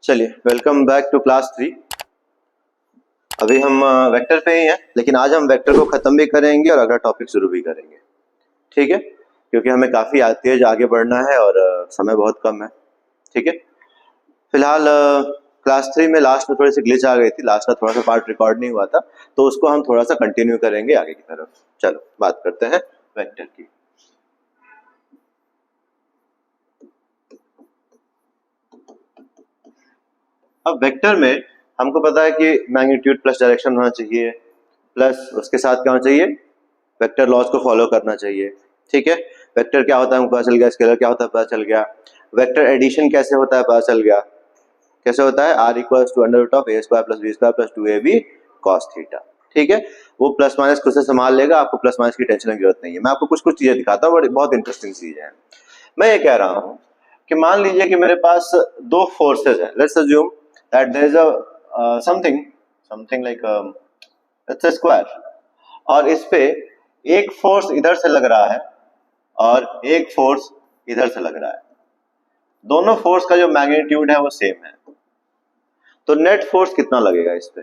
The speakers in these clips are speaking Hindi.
चलिए वेलकम बैक टू क्लास 3। अभी हम वेक्टर पे ही हैं, लेकिन आज हम वेक्टर को खत्म भी करेंगे और अगला टॉपिक शुरू भी करेंगे। ठीक है, क्योंकि हमें काफ़ी तेज आगे बढ़ना है और समय बहुत कम है। ठीक है, फिलहाल क्लास 3 में लास्ट में थोड़ी सी ग्लिच आ गई थी, लास्ट का थोड़ा सा पार्ट रिकॉर्ड नहीं हुआ था, तो उसको हम थोड़ा सा कंटिन्यू करेंगे आगे की तरफ। चलो बात करते हैं वेक्टर की। अब वेक्टर में हमको पता है कि मैग्नीट्यूड प्लस डायरेक्शन होना चाहिए, प्लस उसके साथ क्या होना चाहिए, वेक्टर लॉज को फॉलो करना चाहिए। ठीक है, वेक्टर क्या होता है हमको पता चल गया, स्केलर क्या होता है पता चल गया, वेक्टर एडिशन कैसे होता है पता चल गया। कैसे होता है, r equals to under root of a square plus b square plus 2ab cos theta. ठीक है, वो प्लस माइनस खुद से संभाल लेगा, आपको प्लस माइनस की टेंशन की जरूरत नहीं है। मैं आपको कुछ कुछ चीजें दिखाता हूँ, बहुत इंटरेस्टिंग चीजें हैं। मैं ये कह रहा हूँ कि मान लीजिए कि मेरे पास दो फोर्सेज हैं। Let's assume that there is a something like let's say square, और इस पे एक फोर्स इधर से लग रहा है और एक फोर्स इधर से लग रहा है। दोनों फोर्स का जो मैग्नीट्यूड है वो सेम है, तो नेट फोर्स कितना लगेगा इस पे?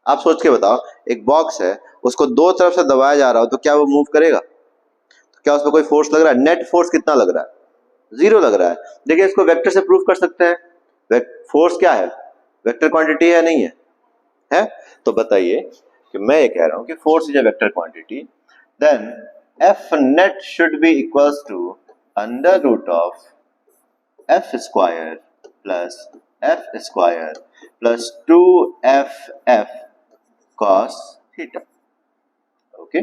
आप सोच के बताओ। एक बॉक्स है, उसको दो तरफ से दबाया जा रहा हो तो क्या वो मूव करेगा? तो क्या उस पर कोई फोर्स लग रहा है? नेट फोर्स कितना लग रहा है? जीरो लग रहा है। देखिए, इसको वेक्टर से प्रूव कर सकते हैं। फोर्स क्या है, वेक्टर क्वांटिटी है नहीं है? तो बताइए कि मैं ये कह रहा हूं कि force is a vector quantity, then F net should be equals to under root of F square plus F square plus 2f cos theta. Okay,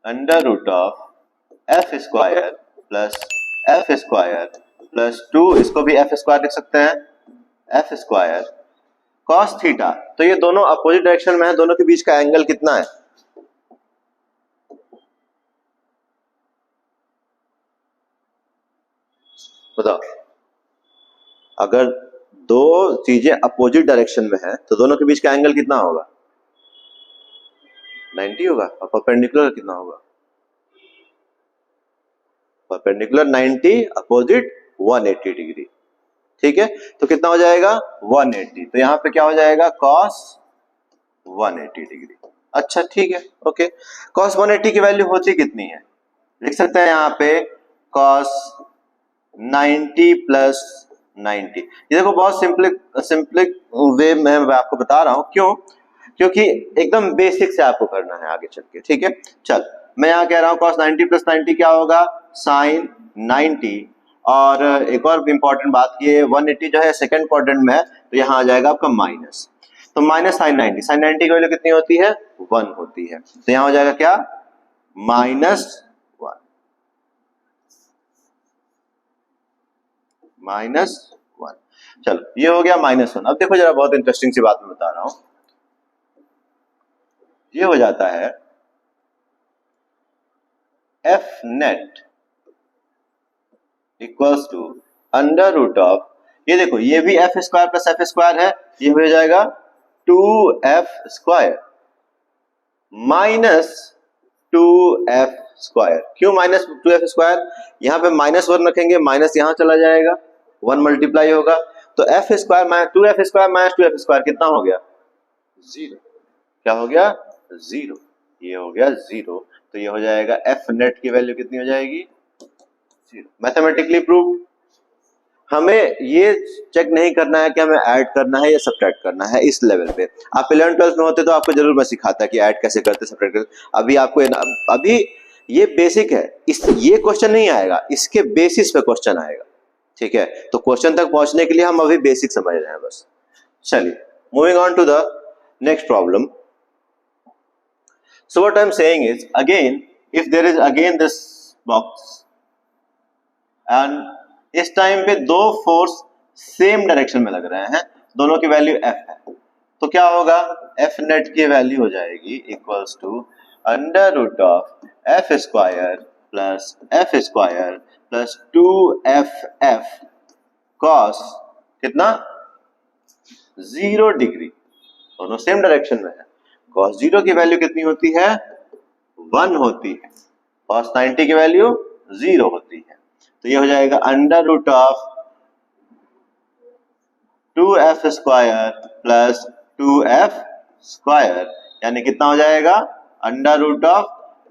under root of F square plus 2, इसको भी एफ स्क्वायर लिख सकते हैं, एफ स्क्वायर cos थीटा। तो ये दोनों अपोजिट डायरेक्शन में है, दोनों के बीच का एंगल कितना है? बताओ। अगर दो चीजें अपोजिट डायरेक्शन में है तो दोनों के बीच का एंगल कितना होगा? 90 होगा। और परपेंडिकुलर कितना होगा? Perpendicular 90, opposite 180 degree. ठीक है, तो कितना हो जाएगा? 180। तो यहाँ पे क्या हो जाएगा? cos 180 degree. अच्छा ठीक है, ओके। cos 180 की वैल्यू होती कितनी है? लिख सकते हैं यहाँ पे cos 90 प्लस 90। ये देखो, बहुत सिंपलिक वे में मैं आपको बता रहा हूं। क्यों? क्योंकि एकदम बेसिक से आपको करना है आगे चल के। ठीक है, चल मैं यहाँ कह रहा हूँ cos 90 प्लस 90 क्या होगा? sin 90। और एक और इंपॉर्टेंट बात, ये 180 जो है सेकंड क्वाड्रेंट में है, तो यहाँ आ जाएगा आपका माइनस। तो माइनस sin 90 की वैल्यू कितनी होती है? 1 होती है। तो यहाँ हो जाएगा क्या? -1। -1। चलो ये हो गया -1। अब देखो जरा, बहुत इंटरेस्टिंग सी बात मैं बता रहा हूं। ये हो जाता है F net equals to under root of, ये देखो ये भी F square plus F square है, ये हो जाएगा 2f square minus 2f square. क्यों माइनस 2f स्क्वायर? यहाँ पे -1 रखेंगे, माइनस यहाँ चला जाएगा, 1 मल्टीप्लाई होगा, तो f square minus 2f square minus 2f square कितना हो गया? 0। क्या हो गया? 0। ये हो गया 0। तो ये हो जाएगा एफ नेट की वैल्यू कितनी हो जाएगी? 0। Mathematically prove. हमें ये चेक नहीं करना है कि हमें ऐड करना है या सब्ट्रैक्ट करना है इस लेवल पे। आप 11 12 में होते तो आपको जरूर मैं सिखाता कि ऐड कैसे करते, सब्ट्रैक्ट करते। अभी आपको अभी ये बेसिक है, ये क्वेश्चन नहीं आएगा, इसके बेसिस पे क्वेश्चन आएगा। ठीक है, तो क्वेश्चन तक पहुंचने के लिए हम अभी बेसिक समझ रहे हैं बस। चलिए moving on to the next problem. So what I'm saying is, again, if there is again this box and इस टाइम पे दो फोर्स सेम डायरेक्शन में लग रहे हैं, दोनों की वैल्यू F है, तो क्या होगा? F नेट की वैल्यू हो जाएगी equals to under root of F square plus 2FF cos कितना? 0 डिग्री। दोनों सेम डायरेक्शन में है। cos 0 की वैल्यू कितनी होती है? 1 होती है। cos 90 की वैल्यू 0 होती है। तो ये हो जाएगा under root of 2f square plus 2f square, यानी कितना हो जाएगा under root of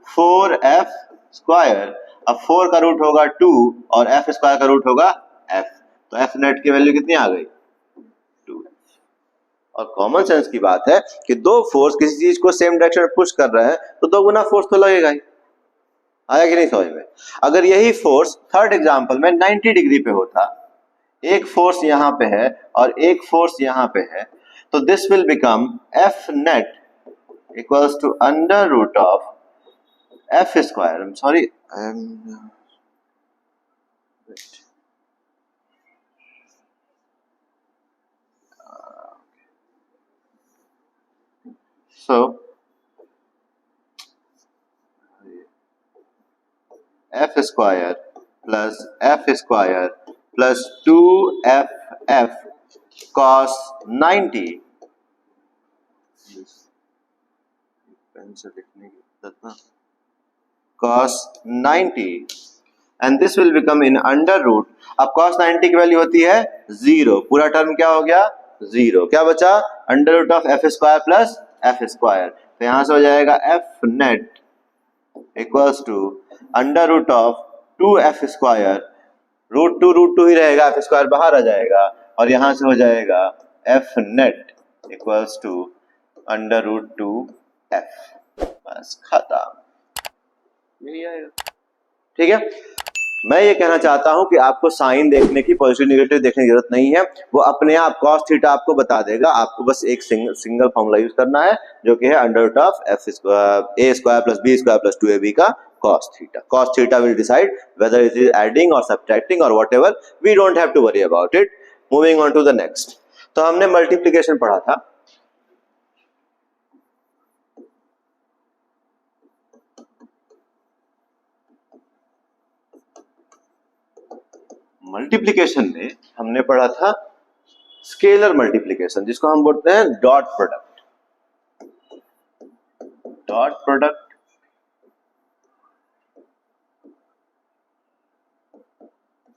4f square. अब 4 का रूट होगा 2 और f स्क्वायर का रूट होगा f, तो f नेट की वैल्यू कितनी आ गई 2। और कॉमन सेंस की बात है कि दो फोर्स किसी चीज को सेम डायरेक्शन में पुश कर रहे हैं तो दो गुना फोर्स तो लगेगा ही। आया कि नहीं समझ में? अगर यही फोर्स थर्ड एग्जांपल में 90 डिग्री पे होता, एक फोर्स यहाँ पे है और एक फोर्स यहाँ पे है, तो this will become F net equals to under root of F square, I am sorry, so f square plus f square plus 2f cos 90, cos 90 and this will become in under root। अब cos 90 की वैल्यू होती है 0, पूरा टर्म क्या हो गया 0, क्या बचा under root of F square plus F square, तो यहां से हो जाएगा F net equals to under root of 2f square, root two ही रहेगा, एफ स्क्वायर बाहर आ जाएगा और यहां से हो जाएगा F net equals to under root 2f। बस खत्म, यही आएगा। ठीक है, मैं ये कहना चाहता हूं कि आपको साइन देखने की, पॉजिटिव नेगेटिव देखने की जरूरत नहीं है, वो अपने आप cos थीटा आपको बता देगा। आपको बस एक सिंगल फॉर्मूला यूज करना है जो कि है under root of F A square plus B square plus 2ab का cos theta. cos theta will decide whether it is adding और सब्ट्रैक्टिंग और whatever, we don't have to worry about it. Moving on to the next, तो हमने मल्टीप्लिकेशन पढ़ा था। मल्टीप्लिकेशन में हमने पढ़ा था स्केलर मल्टीप्लिकेशन, जिसको हम बोलते हैं डॉट प्रोडक्ट। डॉट प्रोडक्ट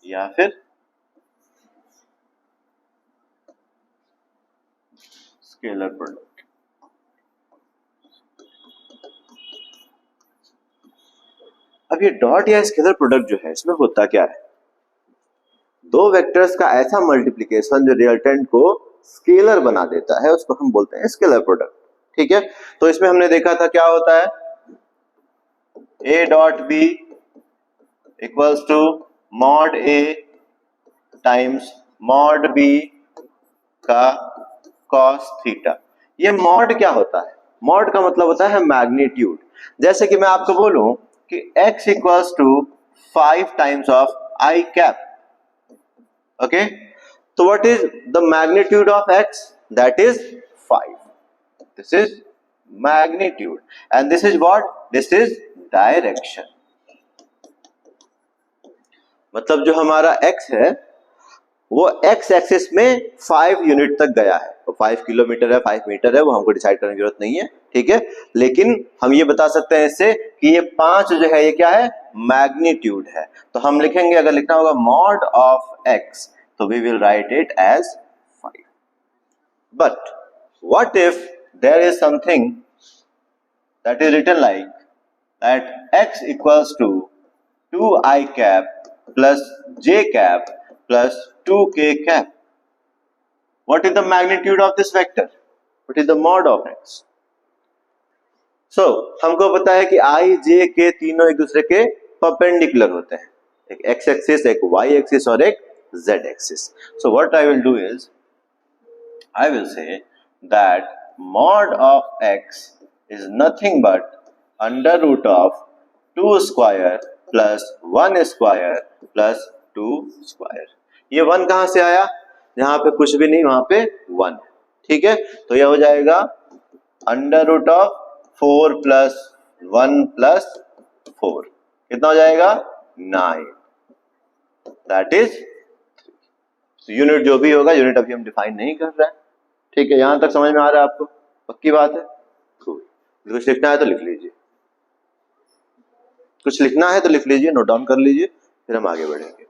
या फिर स्केलर प्रोडक्ट। अब ये डॉट या स्केलर प्रोडक्ट जो है, इसमें होता क्या है, दो वेक्टर्स का ऐसा मल्टीप्लिकेशन जो रिजल्टेंट को स्केलर बना देता है, उसको हम बोलते हैं स्केलर प्रोडक्ट। ठीक है, तो इसमें हमने देखा था क्या होता है, a dot b equals to mod a times mod b का cos थीटा। ये मॉड क्या होता है, मॉड का मतलब होता है मैग्नीट्यूड। जैसे कि मैं आपको बोलूं कि x equals to 5 times of i cap, okay, so what is the magnitude of x? That is 5. This is magnitude and this is what? This is direction। मतलब जो हमारा x है वो x एक्सिस में 5 यूनिट तक गया है, तो 5 किलोमीटर है 5 मीटर है, वो हमको डिसाइड करने की जरूरत नहीं है। ठीक है, लेकिन हम ये बता सकते हैं इससे कि ये 5 जो है ये क्या है, मैग्नीट्यूड है। तो हम लिखेंगे, अगर लिखना होगा मॉड ऑफ x, तो we will write it as 5. But what if there is something that is written like that x equals to 2i cap plus j cap plus 2k cap? What is the magnitude of this vector? What is the mod of x? So हमको पता है कि i j k तीनों एक दूसरे के परपेंडिकुलर होते हैं, एक x एक्सिस, एक y एक्सिस और एक z axis। So what I will do is I will say that mod of x is nothing but under root of 2 square plus 1 square plus 2 square। ये 1 कहां से आया, जहां पे कुछ भी नहीं वहां पे 1। ठीक है, तो यह हो जाएगा under root of 4 plus 1 plus 4, कितना हो जाएगा 9, दैट इज यूनिट। जो भी होगा यूनिट अभी हम डिफाइन नहीं कर रहे हैं। ठीक है, यहां तक समझ में आ रहा है आपको, पक्की बात है। कुछ लिखना है तो लिख लीजिए, कुछ लिखना है तो लिख लीजिए, नोट डाउन कर लीजिए, फिर हम आगे बढ़ेंगे।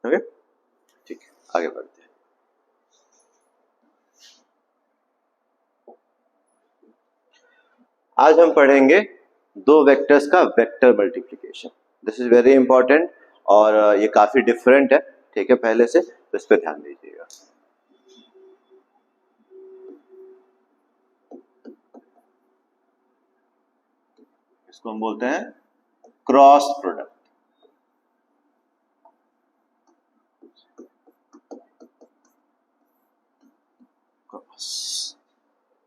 ओके ठीक है, आगे बढ़ते हैं। आज हम पढ़ेंगे दो वेक्टर्स का vector multiplication. This is very important और ये काफी डिफरेंट है, ठीक है, पहले से, तो इस पर ध्यान दीजिएगा। इसको हम बोलते हैं क्रॉस प्रोडक्ट।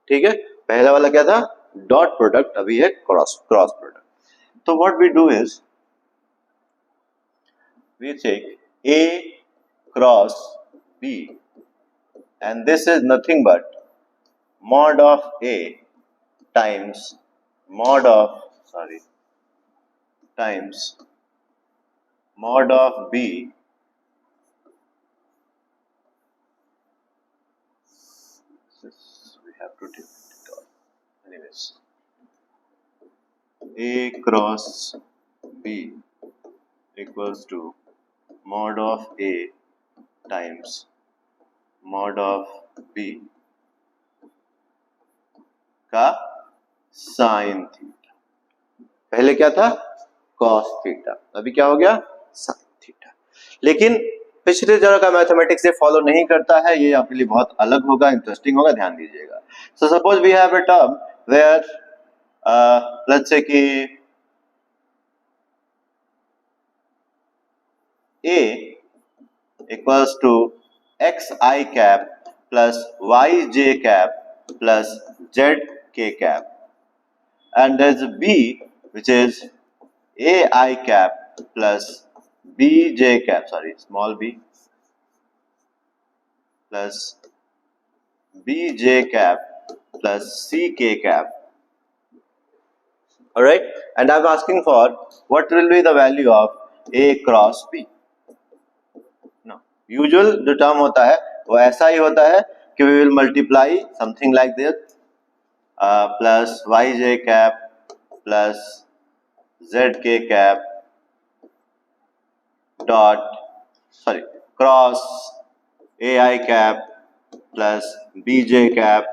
ठीक है, पहला वाला क्या था, डॉट प्रोडक्ट, अभी है क्रॉस प्रोडक्ट। तो what we do is we take A cross B and this is nothing but mod of A times mod of B we have to take it all. Anyways, A cross B equals to mod of A times mod of B का साइन थीटा। पहले क्या था, कॉस थीटा, अभी क्या हो गया, साइन थीटा। लेकिन पिछले जरा का मैथमेटिक्स ये फॉलो नहीं करता है, ये आपके लिए बहुत अलग होगा, इंटरेस्टिंग होगा, ध्यान दीजिएगा। So suppose we have a term where let's say कि A equals to xi cap plus yj cap plus zk cap, and there is B which is ai cap plus bj cap, small b plus bj cap plus ck cap. All right, and I'm asking for what will be the value of A cross B. Usual जो टर्म होता है वो ऐसा ही होता है कि we will multiply something like this plus Y J cap plus Z K cap cross A I cap plus B J cap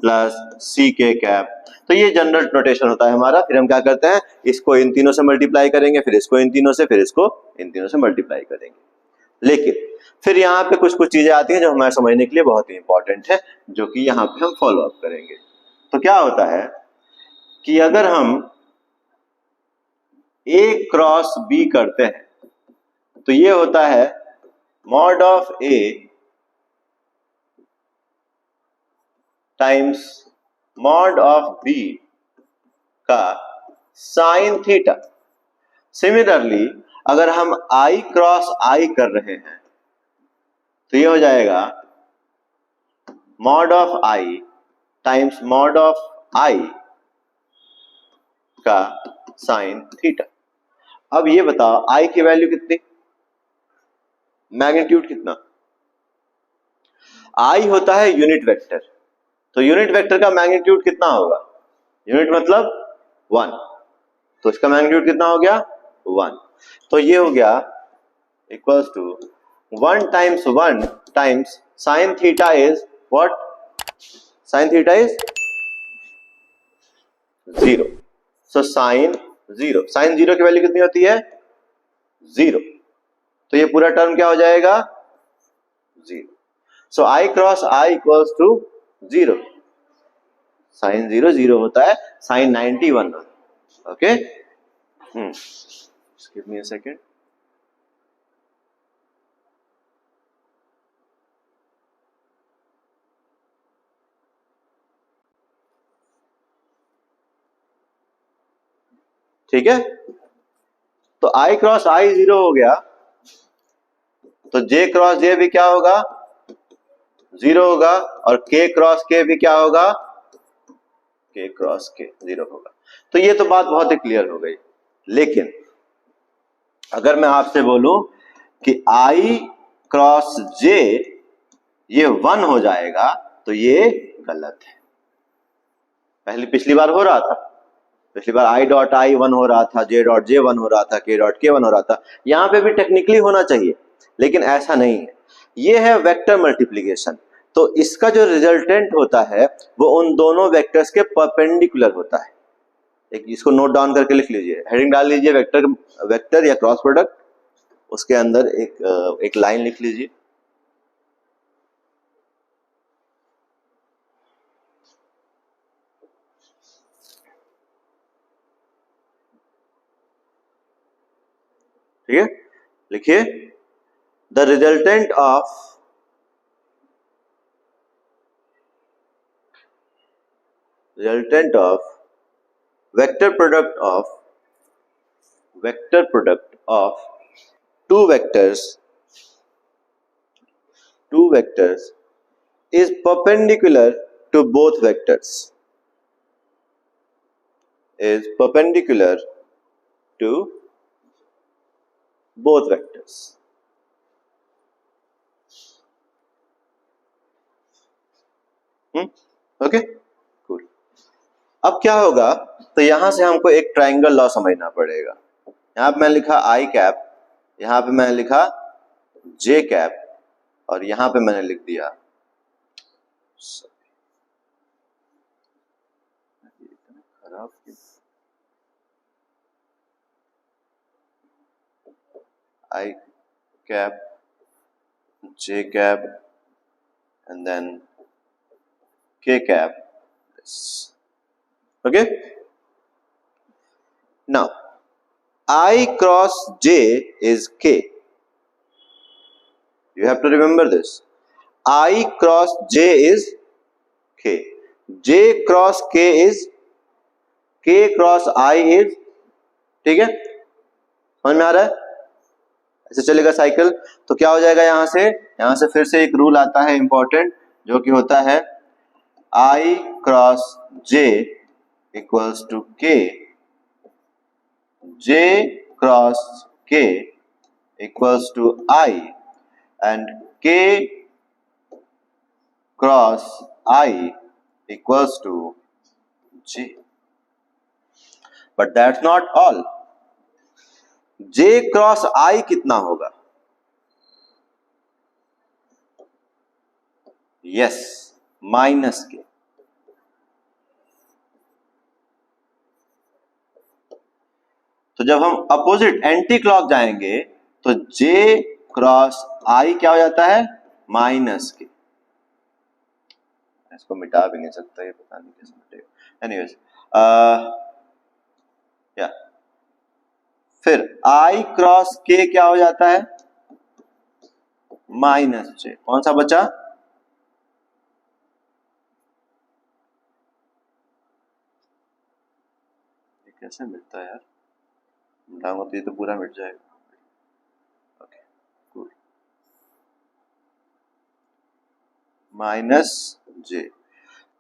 plus C K cap. तो ये जनरल नोटेशन होता है हमारा। फिर हम क्या करते हैं, इसको इन तीनों से मल्टीप्लाई करेंगे, फिर इसको इन तीनों से, फिर इसको इन तीनों से मल्टीप्लाई करेंगे। लेकिन फिर यहाँ पे कुछ चीजें आती हैं जो हमारे समझने के लिए बहुत ही इंपॉर्टेंट है, जो कि यहाँ पे हम फॉलो अप करेंगे। तो क्या होता है कि अगर हम A क्रॉस B करते हैं तो ये होता है mod of A times mod of B का साइन थीटा। सिमिलरली अगर हम I क्रॉस I कर रहे हैं तो ये हो जाएगा mod of I times mod of I का साइन थीटा। अब ये बताओ I की वैल्यू कितनी, मैग्नीट्यूड कितना। I होता है यूनिट वेक्टर, तो यूनिट वेक्टर का मैग्नीट्यूड कितना होगा, यूनिट मतलब 1, तो इसका मैग्नीट्यूड कितना हो गया 1। तो ये हो गया equals to 1 times sine theta is what, sine theta is 0। So sine 0 की वैल्यू कितनी होती है 0, तो ये पूरा टर्म क्या हो जाएगा 0। So I cross I equals to 0, sine 0 0 होता है, साइन 91 होता है। Okay, give me a second. ठीक है, तो I क्रॉस I 0 हो गया, तो J क्रॉस J भी क्या होगा, 0 होगा, और K क्रॉस K भी क्या होगा, K क्रॉस K 0 होगा। तो ये तो बात बहुत ही क्लियर हो गई। लेकिन अगर मैं आपसे बोलूं कि I क्रॉस J ये 1 हो जाएगा, तो ये गलत है। पिछली बार हो रहा था, पिछली बार I डॉट I 1 हो रहा था, J डॉट J 1 हो रहा था, K डॉट K 1 हो रहा था। यहां पे भी टेक्निकली होना चाहिए, लेकिन ऐसा नहीं है। ये है वेक्टर मल्टीप्लिकेशन, तो इसका जो रिजल्टेंट होता है वो उन दोनों वेक्टर्स के परपेंडिकुलर होता है। एक इसको नोट डाउन करके लिख लीजिए, हेडिंग डाल लीजिए वेक्टर या क्रॉस प्रोडक्ट, उसके अंदर एक लाइन लिख लीजिए। ठीक है, लिखिए the resultant of vector product of two vectors is perpendicular to both vectors, is perpendicular to both vectors। Okay, cool. अब क्या होगा, तो यहां से हमको एक ट्रायंगल लॉ समझना पड़ेगा। यहां पे मैंने लिखा आई कैप, यहां पे मैंने लिखा जे कैप, और यहां पे मैंने लिख दिया खराब I cap, J cap, and then K cap. Okay, now I cross J is K, you have to remember this, I cross J is K, J cross K is K cross I is, ठीक है, समझ में आ रहा है, ऐसे चलेगा साइकिल। तो क्या हो जाएगा, यहां से फिर से एक रूल आता है इंपॉर्टेंट, जो कि होता है I cross J equals to K, J cross K equals to I, and K cross I equals to J. But that's not all. J cross I कितना होगा? Yes, माइनस के। तो जब हम अपोजिट एंटी क्लॉक जाएंगे तो J क्रॉस I क्या हो जाता है, माइनस के। इसको मिटा भी नहीं सकता, ये पता नहीं कैसे मिटेगा। एनीवेज, या फिर I क्रॉस K क्या हो जाता है, माइनस J। कौन सा बचा, ये कैसे मिलता है यार, मिटाऊंगा तो ये तो पूरा मिट जाएगा। Okay, cool, minus J,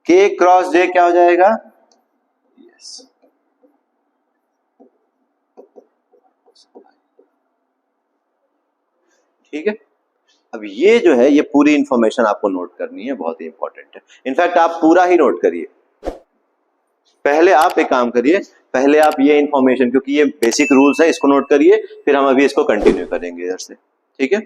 K cross J क्या हो जाएगा, यस, ठीक है। अब ये जो है, ये पूरी इंफॉर्मेशन आपको नोट करनी है, बहुत ही इंपॉर्टेंट है। इनफैक्ट आप पूरा ही नोट करिए। पहले आप एक काम करिए, पहले आप ये इंफॉर्मेशन, क्योंकि ये बेसिक रूल्स है, इसको नोट करिए, फिर हम अभी इसको कंटिन्यू करेंगे इधर से, ठीक है।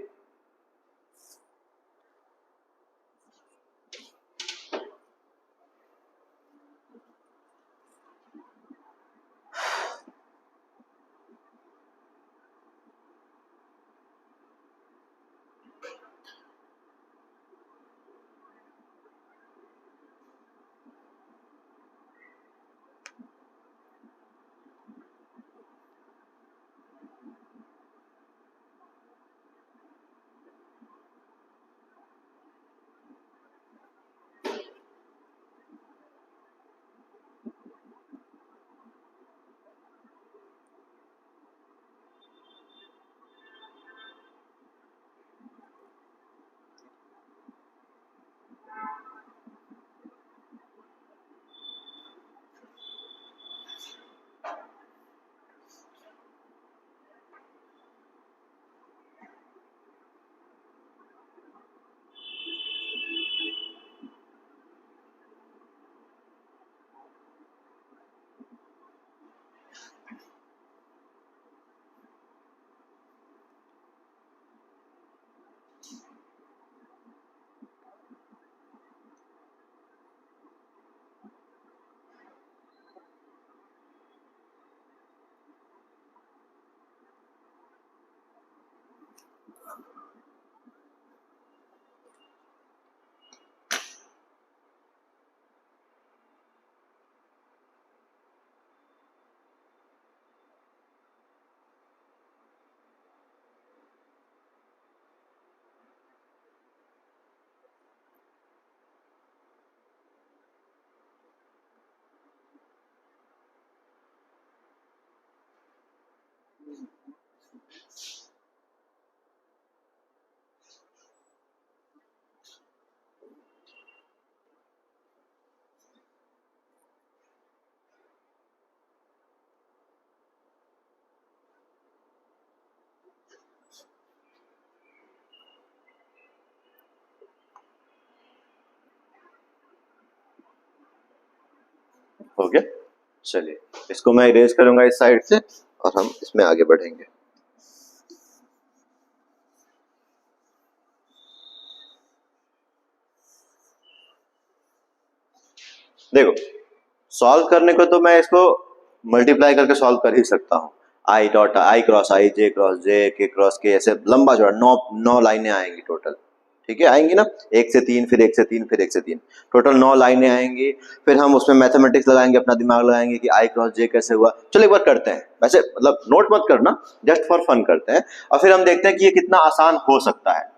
हो गया। चलिए इसको मैं इरेज करूंगा इस साइड से और हम इसमें आगे बढ़ेंगे। देखो सॉल्व करने को तो मैं इसको मल्टीप्लाई करके सॉल्व कर ही सकता हूँ। I dot I cross I, J cross J, K cross के, ऐसे लंबा चौड़ा 9 लाइनें आएंगी टोटल। ठीक है, आएंगी ना, 1 से 3 फिर 1 से 3 फिर 1 से 3, टोटल 9 लाइनें आएंगी। फिर हम उसमें मैथमेटिक्स लगाएंगे, अपना दिमाग लगाएंगे कि आई क्रॉस जे कैसे हुआ। चलो एक बार करते हैं, वैसे मतलब नोट मत करना, जस्ट फॉर फन करते हैं और फिर हम देखते हैं कि ये कितना आसान हो सकता है।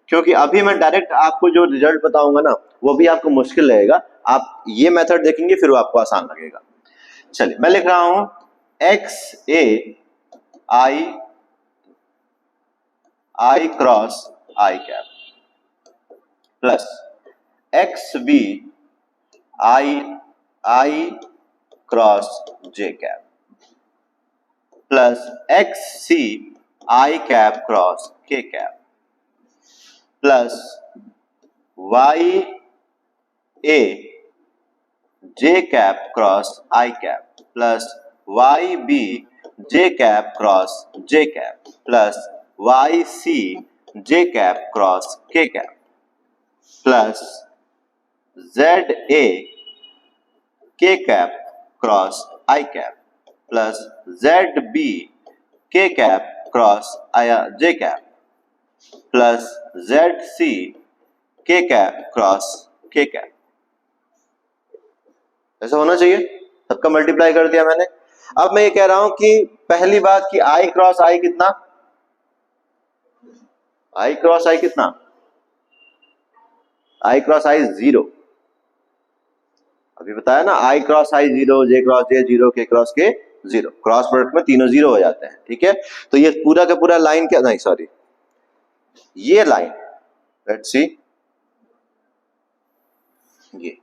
क्योंकि अभी मैं डायरेक्ट आपको जो रिजल्ट बताऊंगा ना वो भी आपको मुश्किल लगेगा, आप ये मेथड देखेंगे फिर वो आपको आसान लगेगा। चलिए मैं लिख रहा हूं X A I cross I cap plus X B I cross J cap plus X C I cap cross K cap plus Y A J cap cross I cap plus Y B J cap cross J cap plus Y C J cap cross K cap plus Z A K cap cross I cap plus Z B K cap cross J cap plus Z C K cap cross K cap. ऐसा होना चाहिए, सबका मल्टीप्लाई कर दिया मैंने। अब मैं ये कह रहा हूं कि पहली बात कि आई क्रॉस आई कितना, आई क्रॉस आई कितना, आई क्रॉस आई 0। अभी बताया ना, आई क्रॉस आई 0, जे क्रॉस जे 0, के क्रॉस के 0, क्रॉस प्रोडक्ट में तीनों 0 हो जाते हैं। ठीक है, तो ये पूरा का पूरा लाइन क्या, नहीं सॉरी, ये लाइन लेट्स सी, ये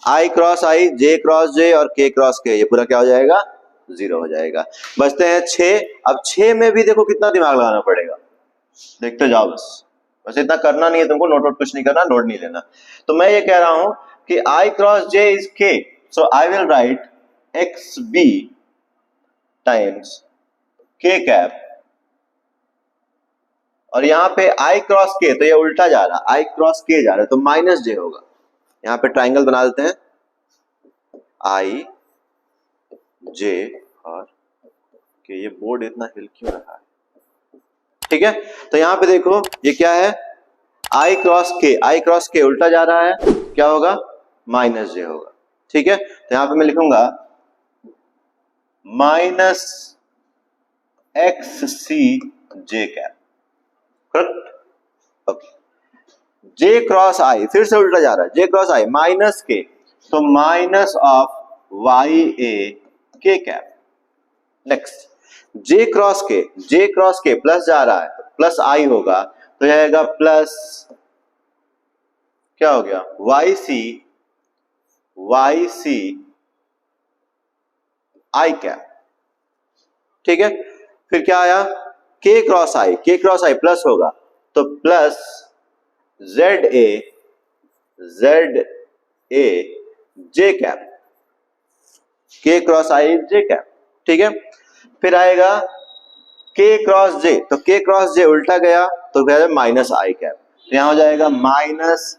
आई क्रॉस आई, जे क्रॉस जे और के क्रॉस के, ये पूरा क्या हो जाएगा, 0 हो जाएगा। बचते हैं 6। अब 6 में भी देखो कितना दिमाग लगाना पड़ेगा, देखते जाओ बस इतना करना नहीं है तुमको, नोट आउट कुछ नहीं करना, नोट नहीं लेना। तो मैं ये कह रहा हूं कि आई cross J is K, so I will write X B times K cap, और यहां पे आई क्रॉस के तो ये उल्टा जा रहा, आई क्रॉस के जा रहा है तो माइनस जे होगा। यहां पे ट्राइंगल बना देते हैं, आई जे और के, ये बोर्ड इतना हिल क्यों रहा है। ठीक है, तो यहां पे देखो ये क्या है, आई क्रॉस के उल्टा जा रहा है, क्या होगा, माइनस जे होगा। ठीक है, तो यहां पे मैं लिखूंगा माइनस एक्स सी जे कैप, करेक्ट। ओके, जे क्रॉस आई फिर से उल्टा जा रहा है, जे क्रॉस आई माइनस के, तो minus of Y A K cap. Next J cross के प्लस जा रहा है तो प्लस आई होगा, तो जाएगा प्लस, क्या हो गया, वाई सी आई कैप। ठीक है, फिर क्या आया, के क्रॉस आई प्लस होगा तो प्लस जेड ए जे कैप, के क्रॉस आई जे कैप। ठीक है, फिर आएगा के क्रॉस जे, तो के क्रॉस जे उल्टा गया तो क्या है, माइनस आई कैप, तो यहां हो जाएगा minus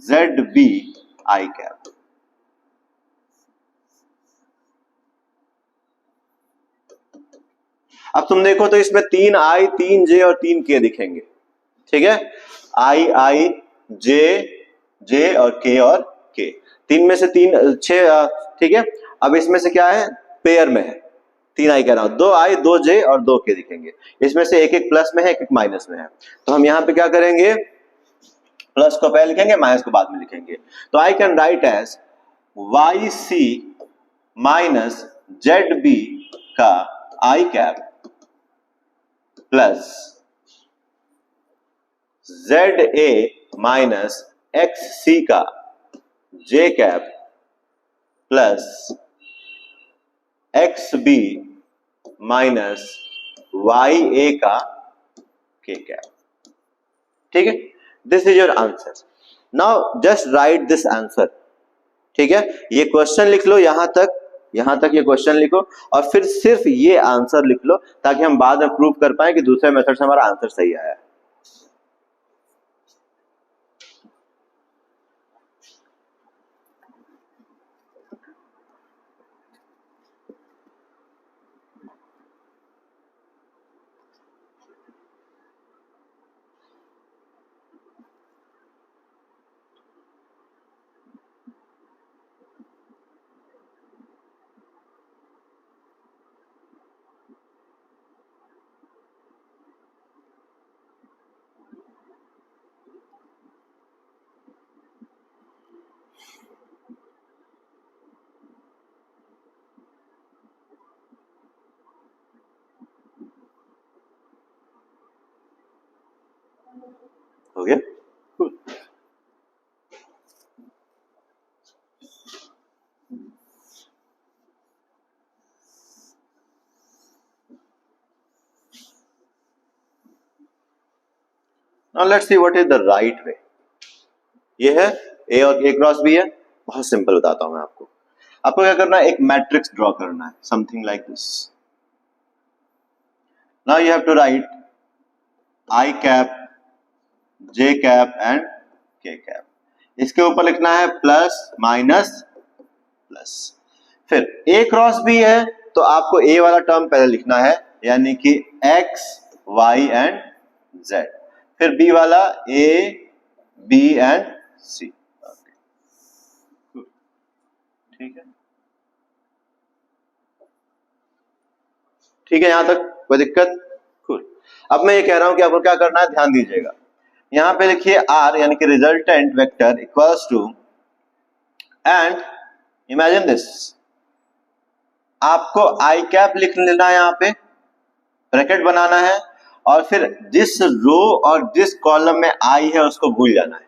Z B I cap. अब तुम देखो तो इसमें 3 आई 3 जे और 3 के दिखेंगे। ठीक है, आई जे और के, 3 में से 3 6। ठीक है, अब इसमें से क्या है, पेयर में है, 3 आई कह रहा हूं, 2 आई 2 जे और 2 के दिखेंगे। इसमें से एक एक प्लस में है, एक एक माइनस में है, तो हम यहां पे क्या करेंगे, प्लस को पहले लिखेंगे, माइनस को बाद में लिखेंगे। तो I can write as Y C minus Z B का I cap plus Z A minus X C का J cap plus X B minus Y A का के कैप। ठीक है, this is your answer. Now just write this answer ठीक है, ये क्वेश्चन लिख लो, यहां तक ये क्वेश्चन लिखो और फिर सिर्फ ये आंसर लिख लो ताकि हम बाद में प्रूव कर पाए कि दूसरे मेथड से हमारा आंसर सही आया है। हो गया? Now let's see what is the right way. ये है A और A क्रॉस B है, बहुत सिंपल बताता हूं मैं आपको। आपको क्या करना है, एक मैट्रिक्स ड्रॉ करना है, something like this. Now you have to write I cap, J cap and K cap. इसके ऊपर लिखना है प्लस माइनस प्लस। फिर A क्रॉस B है तो आपको A वाला टर्म पहले लिखना है, यानी कि X, Y एंड Z। फिर B वाला A, B एंड C। ठीक है, ठीक है, यहां तक कोई दिक्कत? कूल। अब मैं ये कह रहा हूं कि आपको क्या करना है, ध्यान दीजिएगा। यहां पे लिखिए R यानी कि resultant vector equals to, and imagine this, आपको I कैप लिख लेना है, यहां पे ब्रैकेट बनाना है और फिर जिस रो और जिस कॉलम में I है उसको भूल जाना है।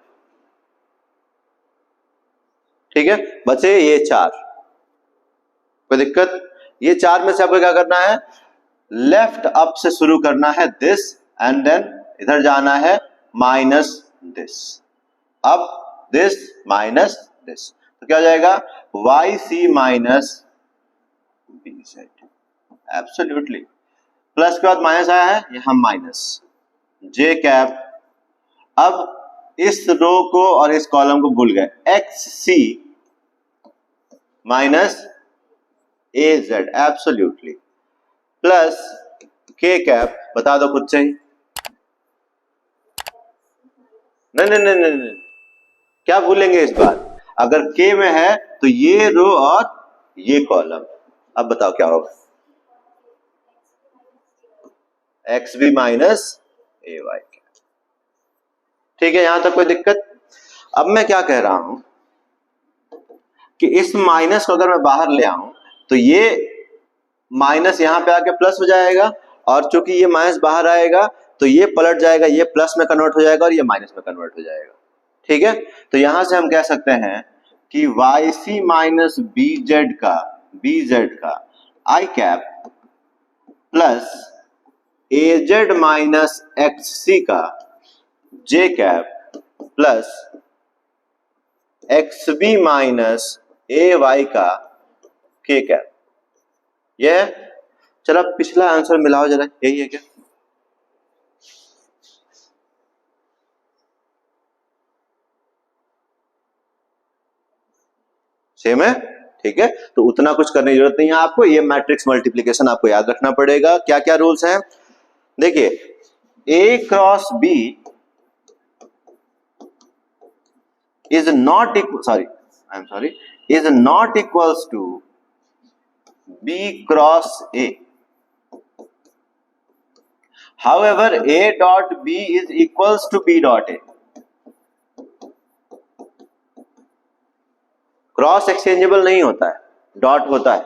ठीक है, बचे ये चार, कोई दिक्कत? ये चार में से आपको क्या करना है, लेफ्ट अप से शुरू करना है दिस, एंड देन इधर जाना है माइनस दिस, अब दिस माइनस दिस, तो क्या हो जाएगा, YC minus BZ। Absolutely. Plus के बाद माइनस आया है, यहां माइनस J कैप। अब इस रो को और इस कॉलम को भूल गए, XC minus AZ, absolutely, plus K cap. बता दो खुद से ही। नहीं नहीं नहीं नहीं, क्या भूलेंगे इस बार, अगर K में है तो ये रो और ये कॉलम। अब बताओ क्या होगा, XB माइनस AY। ठीक है, यहां तक कोई दिक्कत? अब मैं क्या कह रहा हूं कि इस माइनस को अगर मैं बाहर ले आऊं तो ये माइनस यहां पे आके प्लस हो जाएगा, और चूंकि ये माइनस बाहर आएगा तो ये पलट जाएगा, ये प्लस में कन्वर्ट हो जाएगा और ये माइनस में कन्वर्ट हो जाएगा। ठीक है, तो यहां से हम कह सकते हैं कि YC माइनस BZ का I cap plus AZ minus XC का J cap plus XB minus AY का K कैप। ये चलो पिछला आंसर मिलाओ जरा, यही है क्या? सेम है, ठीक है, तो उतना कुछ करने की जरूरत नहीं है आपको। ये मैट्रिक्स मल्टीप्लिकेशन आपको याद रखना पड़ेगा। क्या क्या रूल्स हैं देखिए, A cross B is not equals to B cross A. However, A dot B is equals to B dot A. Cross exchangeable नहीं होता है, डॉट होता है।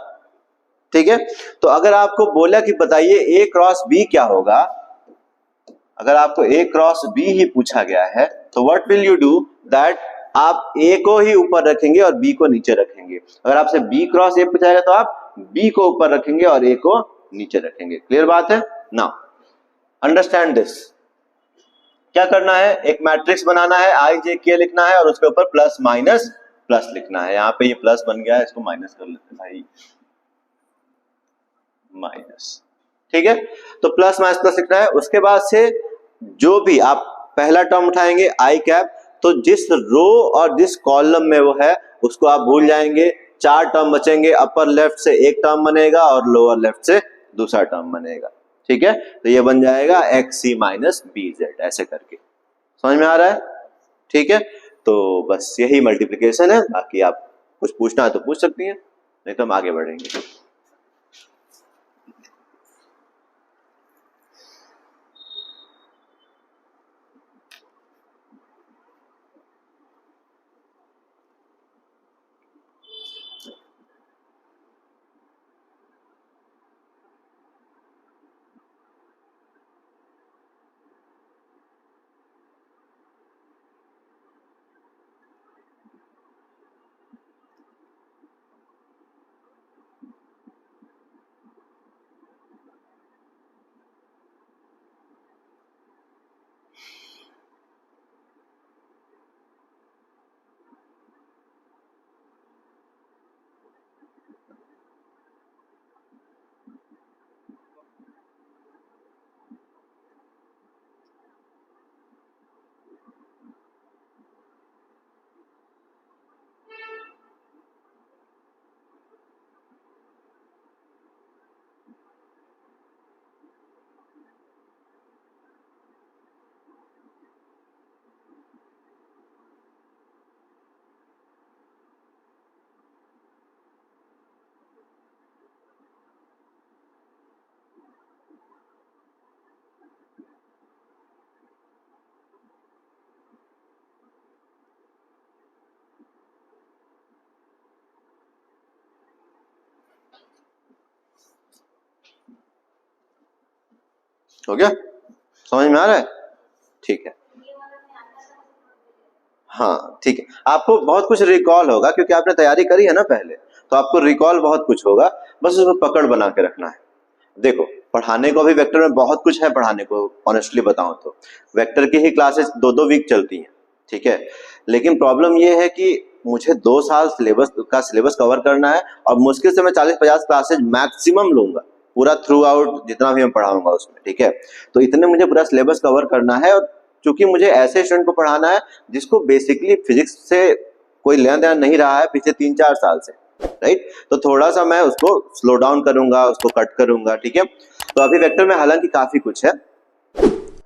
ठीक है, तो अगर आपको बोला कि बताइए A क्रॉस B क्या होगा, अगर आपको A क्रॉस B ही पूछा गया है तो what will you do, that आप A को ही ऊपर रखेंगे और B को नीचे रखेंगे। अगर आपसे B क्रॉस A पूछा जाएगा तो आप B को ऊपर रखेंगे और A को नीचे रखेंगे। क्लियर बात है? Now understand this. क्या करना है, एक मैट्रिक्स बनाना है, I J K लिखना है और उसके ऊपर प्लस माइनस प्लस लिखना है। यहाँ पे ये प्लस बन गया है, इसको माइनस कर लेते हैं भाई, माइनस। ठीक है, तो प्लस माइनस प्लस लिखना है। उसके बाद से जो भी आप पहला टर्म उठाएंगे आई कैप, तो जिस रो और जिस कॉलम में वो है उसको आप भूल जाएंगे। 4 टर्म बचेंगे, अपर लेफ्ट से एक टर्म बनेगा और लोअर लेफ्ट से दूसरा टर्म बनेगा। ठीक है, तो ये बन जाएगा एक्स सी माइनस बी जेड, ऐसे करके। समझ में आ रहा है? ठीक है, तो बस यही मल्टीप्लिकेशन है। बाकी आप कुछ पूछना है तो पूछ सकती हैं, नहीं तो हम आगे बढ़ेंगे। हो गया? समझ में आ रहा है? ठीक है, हाँ ठीक है। आपको बहुत कुछ रिकॉल होगा क्योंकि आपने तैयारी करी है ना पहले, तो आपको रिकॉल बहुत कुछ होगा, बस उसको पकड़ बना के रखना है। देखो, पढ़ाने को भी वेक्टर में बहुत कुछ है पढ़ाने को, ऑनेस्टली बताऊं तो वेक्टर की ही क्लासेस 2-2 वीक चलती हैं। ठीक है, लेकिन प्रॉब्लम ये है कि मुझे 2 साल सिलेबस कवर करना है और मुश्किल से मैं 40-50 क्लासेज मैक्सिमम लूंगा पूरा थ्रू आउट, जितना भी मैं पढ़ाऊंगा उसमें। ठीक है, तो इतने मुझे पूरा सिलेबस कवर करना है, और चूंकि मुझे ऐसे स्टूडेंट को पढ़ाना है जिसको बेसिकली फिजिक्स से कोई लेना देना नहीं रहा है पिछले 3-4 साल से, राइट, तो थोड़ा सा मैं उसको स्लो डाउन करूंगा, उसको कट करूंगा। ठीक है, तो अभी वेक्टर में हालांकि काफी कुछ है,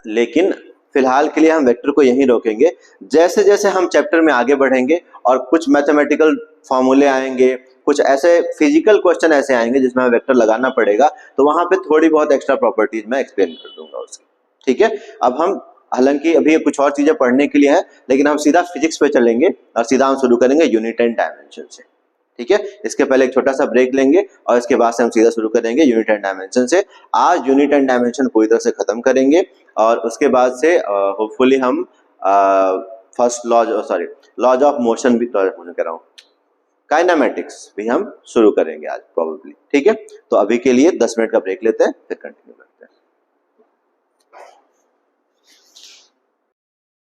लेकिन फिलहाल के लिए हम वेक्टर को यहीं रोकेंगे। जैसे जैसे हम चैप्टर में आगे बढ़ेंगे और कुछ मैथमेटिकल फॉर्मूले आएंगे, कुछ ऐसे फिजिकल क्वेश्चन ऐसे आएंगे जिसमें हमें वेक्टर लगाना पड़ेगा, तो वहां पे थोड़ी बहुत एक्स्ट्रा प्रॉपर्टीज मैं एक्सप्लेन कर दूंगा उसकी। ठीक है, अब हम हालांकि अभी कुछ और चीजें पढ़ने के लिए है, लेकिन हम सीधा फिजिक्स पे चलेंगे और सीधा हम शुरू करेंगे यूनिट एंड डायमेंशन से। ठीक है, इसके पहले एक छोटा सा ब्रेक लेंगे और इसके बाद से हम सीधा शुरू करेंगे यूनिट एंड डायमेंशन से। आज यूनिट एंड डायमेंशन पूरी तरह से खत्म करेंगे और उसके बाद से होपफुली हम फर्स्ट लॉज ऑफ मोशन भी कह रहा हूँ, काइनेमेटिक्स भी हम शुरू करेंगे आज प्रॉबेबली। ठीक है, तो अभी के लिए 10 मिनट का ब्रेक लेते हैं, फिर कंटिन्यू करेंगे।